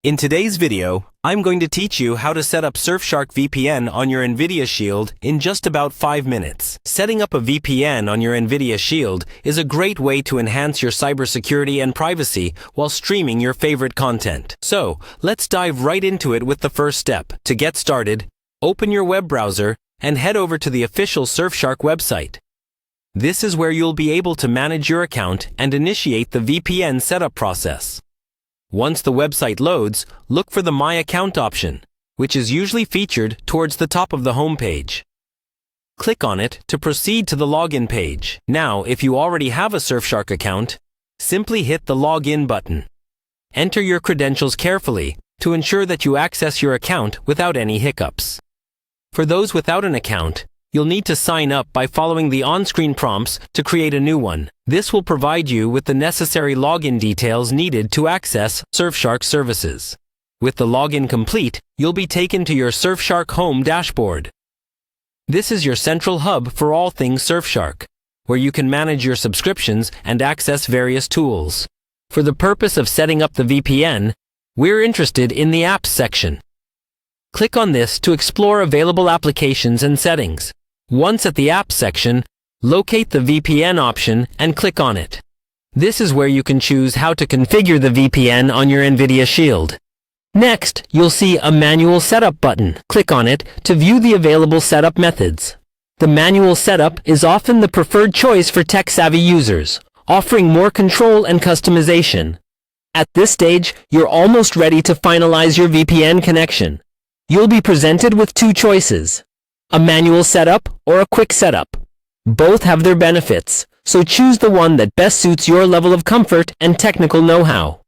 In today's video, I'm going to teach you how to set up Surfshark VPN on your Nvidia Shield in just about 5 minutes. Setting up a VPN on your Nvidia Shield is a great way to enhance your cybersecurity and privacy while streaming your favorite content. So, let's dive right into it with the first step. To get started, open your web browser and head over to the official Surfshark website. This is where you'll be able to manage your account and initiate the VPN setup process. Once the website loads, look for the My Account option, which is usually featured towards the top of the home page. Click on it to proceed to the login page. Now, if you already have a Surfshark account, simply hit the Login button. Enter your credentials carefully to ensure that you access your account without any hiccups. For those without an account, you'll need to sign up by following the on-screen prompts to create a new one. This will provide you with the necessary login details needed to access Surfshark services. With the login complete, you'll be taken to your Surfshark home dashboard. This is your central hub for all things Surfshark, where you can manage your subscriptions and access various tools. For the purpose of setting up the VPN, we're interested in the Apps section. Click on this to explore available applications and settings. Once at the Apps section, locate the VPN option and click on it. This is where you can choose how to configure the VPN on your Nvidia Shield. Next, you'll see a Manual Setup button. Click on it to view the available setup methods. The manual setup is often the preferred choice for tech-savvy users, offering more control and customization. At this stage, you're almost ready to finalize your VPN connection. You'll be presented with two choices: a manual setup or a quick setup. Both have their benefits, so choose the one that best suits your level of comfort and technical know-how.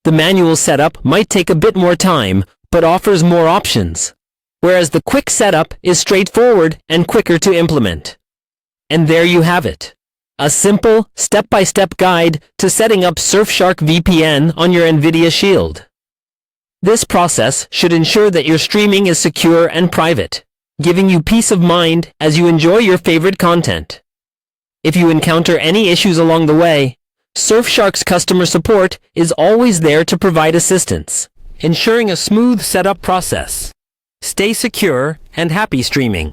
The manual setup might take a bit more time, but offers more options, whereas the quick setup is straightforward and quicker to implement. And there you have it, a simple, step-by-step guide to setting up Surfshark VPN on your Nvidia Shield. This process should ensure that your streaming is secure and private, giving you peace of mind as you enjoy your favorite content. If you encounter any issues along the way, Surfshark's customer support is always there to provide assistance, ensuring a smooth setup process. Stay secure and happy streaming.